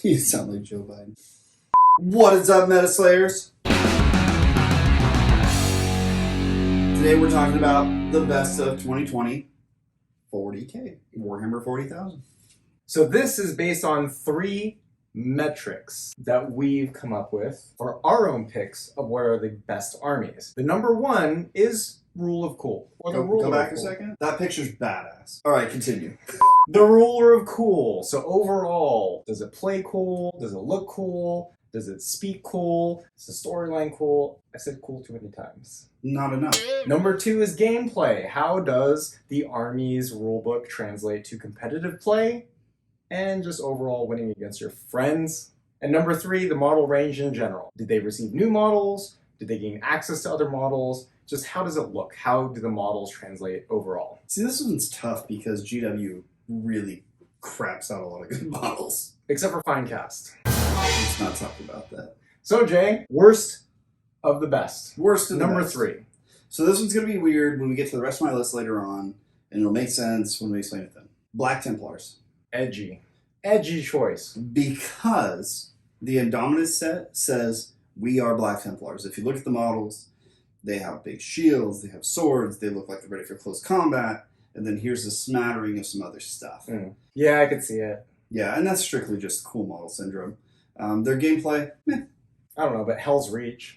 You sound like Joe Biden. What is up, Meta Slayers? Today we're talking about the best of 2020 40K, Warhammer 40,000. So this is based on 3 metrics that we've come up with for our own picks of what are the best armies. The number 1 is Rule of Cool. Or the Go back a second. That picture's badass. All right, continue. The Ruler of Cool. So overall, does it play cool? Does it look cool? Does it speak cool? Is the storyline cool? I said cool too many times. Not enough. Number 2 is gameplay. How does the Armies rulebook translate to competitive play? And just overall winning against your friends. And number 3, the model range in general. Did they receive new models? Did they gain access to other models? Just how does it look? How do the models translate overall? See, this one's tough because GW really craps out a lot of good models. Except for Finecast. Let's not talk about that. So Jay, worst of the best. Worst of the Number best. 3. So this one's going to be weird when we get to the rest of my list later on, and it'll make sense when we explain it then. Black Templars. Edgy. Edgy choice. Because the Indominus set says we are Black Templars. If you look at the models, they have big shields, they have swords, they look like they're ready for close combat, and then here's a smattering of some other stuff. Yeah, I could see it. Yeah, and that's strictly just cool model syndrome. Their gameplay, I don't know, but Helsreach.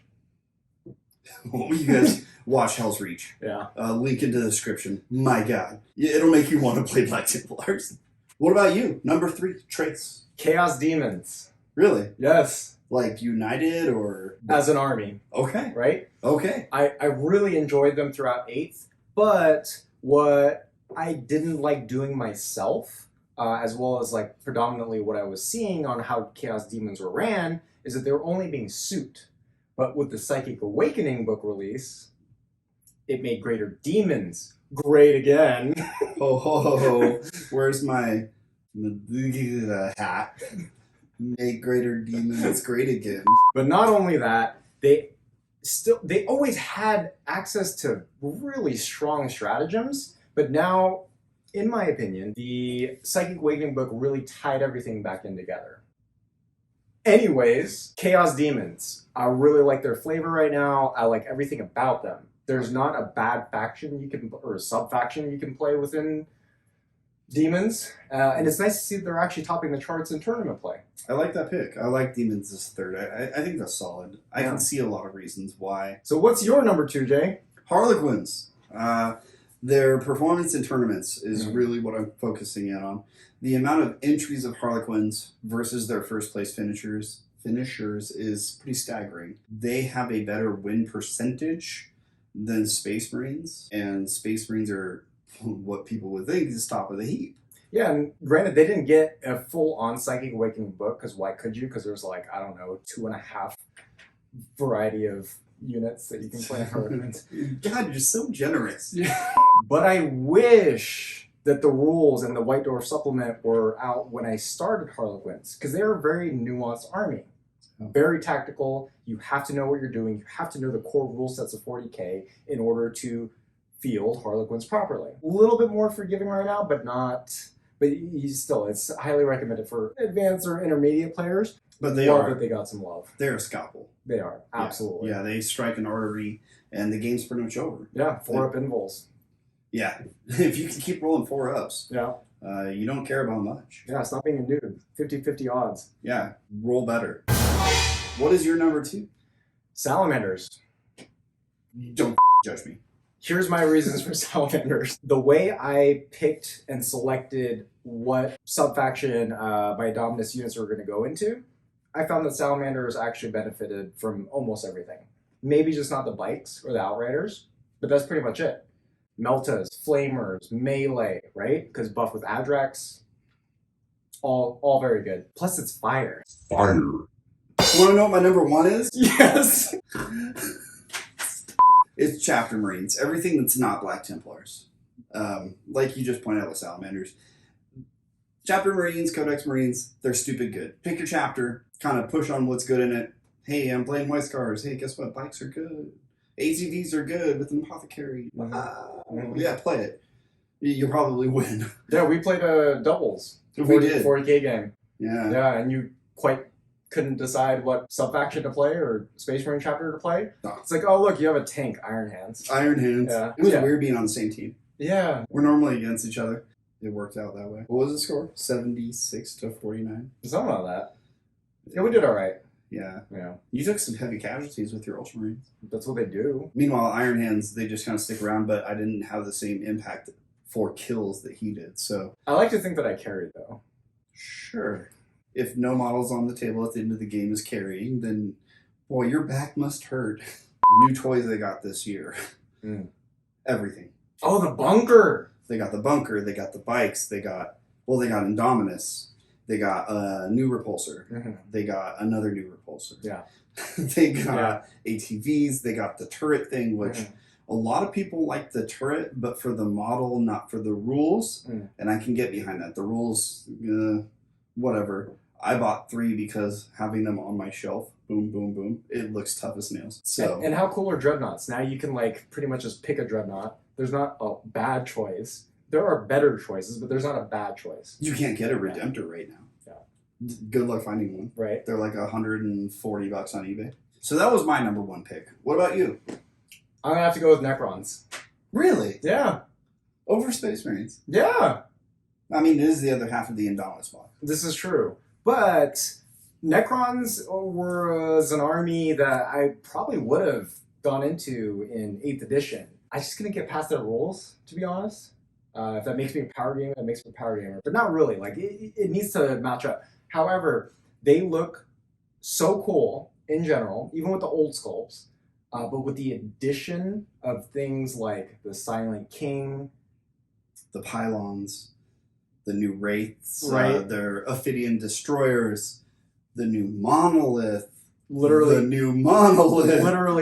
You guys watch Helsreach. Yeah. Link in the description. My God. It'll make you want to play Black Templars. What about you? Number 3, traits. Chaos Demons. Really? Yes. Like United or... As an army. Okay. Right? Okay. I really enjoyed them throughout 8th, but what I didn't like doing myself, as well as like predominantly what I was seeing on how Chaos Demons were ran, is that they were only being souped. But with the Psychic Awakening book release, it made Greater Demons great again. Ho, ho, ho, ho. Where's my hat? Make Greater Demons great again. But not only that, they always had access to really strong stratagems, but now, in my opinion, the Psychic Awakening book really tied everything back in together. Anyways, Chaos Demons. I really like their flavor right now. I like everything about them. There's not a bad faction you can, or a sub-faction you can play within Demons. And it's nice to see that they're actually topping the charts in tournament play. I like that pick. I like Demons as 3rd. I think that's solid. I can see a lot of reasons why. So what's your number 2, Jay? Harlequins. Their performance in tournaments is really what I'm focusing in on. The amount of entries of Harlequins versus their first place finishers is pretty staggering. They have a better win percentage than Space Marines, and Space Marines are what people would think is top of the heap. Yeah, and granted, they didn't get a full-on Psychic Awakening book, because why could you? Because there's like, I don't know, 2.5 variety of units that you can play in Harlequins. God, you're so generous. Yeah. But I wish that the rules and the White Dwarf supplement were out when I started Harlequins, because they're a very nuanced army. Very tactical. You have to know what you're doing. You have to know the core rule sets of 40K in order to field Harlequins properly. A little bit more forgiving right now, but not... But it's highly recommended for advanced or intermediate players. But they love are. that they got some love. They're a scalpel. They are, absolutely. Yeah, they strike an artery, and the game's pretty much over. Yeah, 4-up invols. Yeah, if you can keep rolling 4-ups, Yeah. You don't care about much. Yeah, stop being a noob. 50-50 odds. Yeah, roll better. What is your number 2? Salamanders. Don't judge me. Here's my reasons for Salamanders. The way I picked and selected what sub-faction my Dominus units were going to go into, I found that Salamanders actually benefited from almost everything. Maybe just not the bikes or the Outriders, but that's pretty much it. Meltas, Flamers, Melee, right? Because buff with Adrex, all very good. Plus it's fire. Fire. Want to know what my number 1 is? Yes! It's Chapter Marines. Everything that's not Black Templars. Like you just pointed out with Salamanders. Chapter Marines, Codex Marines, they're stupid good. Pick your chapter, kind of push on what's good in it. Hey, I'm playing White Scars. Hey, guess what? Bikes are good. ATVs are good with an Apothecary. Yeah, play it. You'll probably win. Yeah, we played doubles. We did. 40K game. Yeah. Yeah, and quite couldn't decide what sub-faction to play or Space Marine chapter to play. No. It's like, oh, look, you have a tank, Iron Hands. Iron Hands. Yeah. It was Yeah. weird being on the same team. Yeah. We're normally against each other. It worked out that way. What was the score? 76-49. Something like that. Yeah, we did all right. Yeah. Yeah. You took some heavy casualties with your Ultramarines. That's what they do. Meanwhile, Iron Hands, they just kind of stick around, but I didn't have the same impact for kills that he did. So, I like to think that I carried, though. sure. If no models on the table at the end of the game is carrying, then, boy, your back must hurt. New toys they got this year. Mm. Everything. Oh, the bunker! They got the bunker, they got the bikes, they got Indominus. They got a new repulsor. Mm-hmm. They got another new repulsor. Yeah. They got ATVs. They got the turret thing, which a lot of people like the turret, but for the model, not for the rules. Mm. And I can get behind that. The rules, whatever. I bought 3 because having them on my shelf, boom, boom, boom, it looks tough as nails. So And how cool are dreadnoughts? Now you can like pretty much just pick a dreadnought. There's not a bad choice. There are better choices, but there's not a bad choice. you can't get a Redemptor right now. Yeah. Good luck finding one. Right? They're like $140 on eBay. So that was my number 1 pick. What about you? I'm gonna have to go with Necrons. Really? Yeah. Over Space Marines? Yeah. I mean, it is the other half of the Indominus box. This is true. But Necrons was an army that I probably would have gone into in 8th edition. I just couldn't get past their rules, to be honest. If that makes me a power gamer, that makes me a power gamer. But not really. Like, it needs to match up. However, they look so cool in general, even with the old sculpts. But with the addition of things like the Silent King, The pylons, the new wraiths, Right. their Ophidian destroyers, the new monolith, literally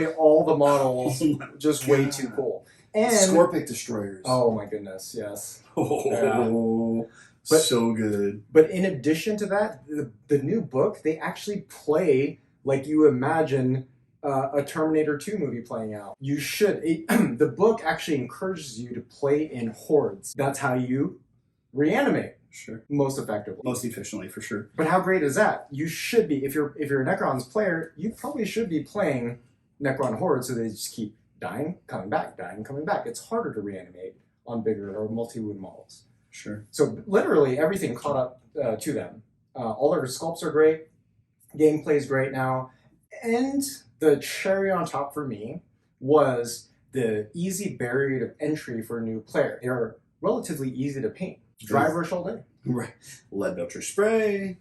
all the models, Oh my just way God. too cool. And Scorpic destroyers. oh my goodness, yes. Oh, But- so good. But in addition to that, the new book, they actually play like you imagine a Terminator 2 movie playing out. You should. The book actually encourages you to play in hordes. That's how you reanimate Sure. most effectively. Most efficiently, for sure. But how great is that? You should be, if you're a Necrons player, you probably should be playing Necron hordes so they just keep dying, coming back, dying, coming back. It's harder to reanimate on bigger or multi-wound models. Sure. So literally everything caught up to them. All their sculpts are great. Gameplay is great now. And the cherry on top for me was the easy barrier of entry for a new player. They're relatively easy to paint. Dry brush all day. Right. Lead belcher spray,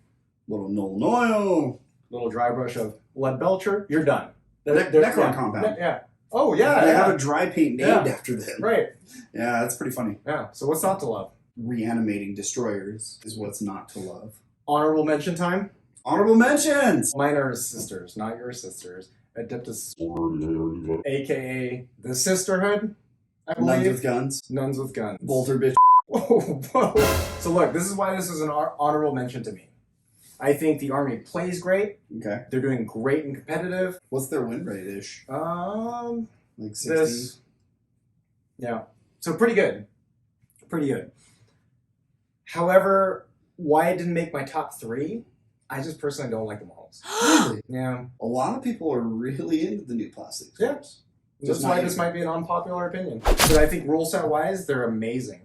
little Nolan oil. Little dry brush of lead belcher, you're done. Necron compound. Yeah. Oh, yeah. They yeah. have a dry paint named after them. Right. Yeah, that's pretty funny. Yeah. So what's not to love? Reanimating destroyers is what's not to love. Honorable mention time? Honorable mentions! Mine are sisters, not your sisters. Adeptus, a.k.a. the Sisterhood, I believe. Nuns with guns. Nuns with guns. Bolter bitch. Whoa, whoa. So look, this is why this is an honorable mention to me. I think the army plays great. Okay. They're doing great and competitive. What's their win rate ish? Like 60? This, yeah. So pretty good. Pretty good. However, why it didn't make my top 3, I just personally don't like the models. Really? Yeah. A lot of people are really into the new plastic Yeah. sculpts. That's not why you. this might be an unpopular opinion. But I think rule set wise, they're amazing.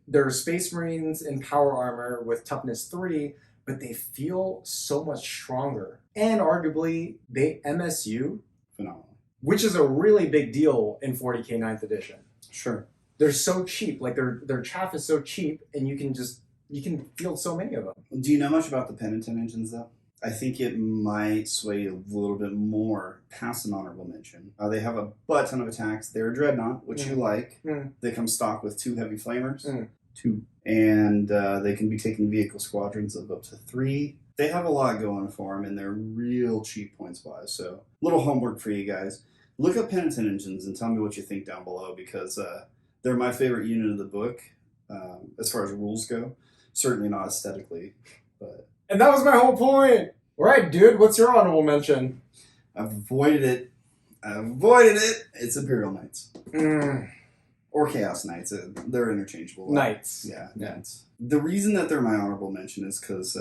They're Space Marines in power armor with toughness 3, but they feel so much stronger. And arguably, they MSU, Phenomenal. which is a really big deal in 40k 9th edition. Sure. They're so cheap. Like their chaff is so cheap, and you can field so many of them. Do you know much about the Penitent engines, though? I think it might sway a little bit more past an honorable mention. They have a butt ton of attacks. They're a dreadnought, which you like. They come stock with 2 heavy flamers. 2. And they can be taking vehicle squadrons of up to 3. They have a lot going for them, and they're real cheap points-wise. So, little homework for you guys. Look up Penitent engines and tell me what you think down below, because they're my favorite unit of the book as far as rules go. Certainly not aesthetically, but... And that was my whole point. All right, dude, what's your honorable mention? I've avoided it. It's Imperial Knights. Or Chaos Knights. They're interchangeable. Knights. Yeah, Knights. The reason that they're my honorable mention is because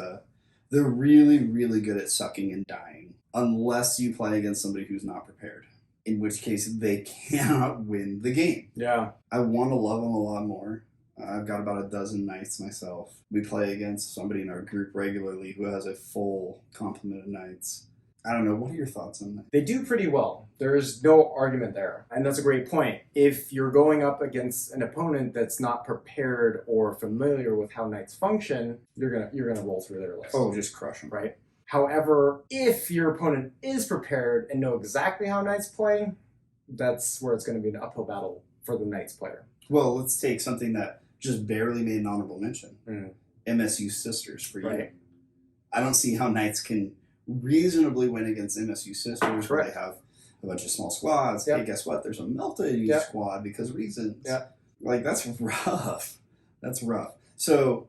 They're really, really good at sucking and dying, unless you play against somebody who's not prepared, in which case they cannot win the game. Yeah. I want to love them a lot more. I've got about a dozen knights myself. We play against somebody in our group regularly who has a full complement of knights. I don't know. What are your thoughts on that? They do pretty well. There's no argument there. And that's a great point. If you're going up against an opponent that's not prepared or familiar with how knights function, you're gonna roll through their list. Oh, just crush them. Right? However, if your opponent is prepared and know exactly how knights play, that's where it's going to be an uphill battle for the knights player. Well, let's take something that just barely made an honorable mention. Mm. MSU Sisters for you. Right. I don't see how knights can reasonably win against MSU Sisters where they have a bunch of small squads. Yep. Hey, guess what? There's a Melta in each squad because reasons. Yep. Like, that's rough. That's rough. So,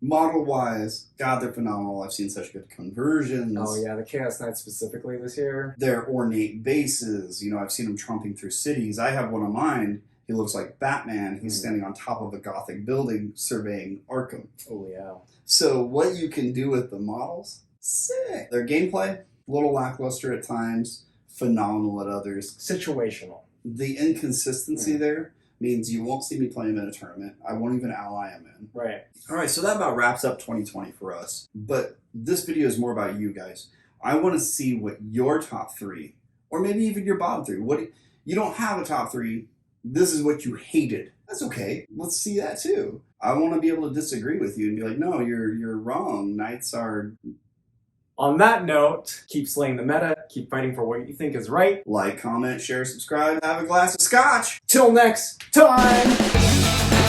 model-wise, God, they're phenomenal. I've seen such good conversions. Oh, yeah, the Chaos Knights specifically this year. Their ornate bases. You know, I've seen them tromping through cities. I have one of mine. He looks like Batman. He's standing on top of a Gothic building surveying Arkham. Oh, yeah. So what you can do with the models, sick. Their gameplay, a little lackluster at times, phenomenal at others. Situational. The inconsistency there means you won't see me play him in a tournament. I won't even ally him in. Right. All right, so that about wraps up 2020 for us. But this video is more about you guys. I want to see what your top three, or maybe even your bottom three. You don't have a top three. This is what you hated. That's okay. Let's see that too. I want to be able to disagree with you and be like, no, you're wrong. Knights are... On that note, keep slaying the meta, keep fighting for what you think is right. Like, comment, share, subscribe, have a glass of scotch. Till next time!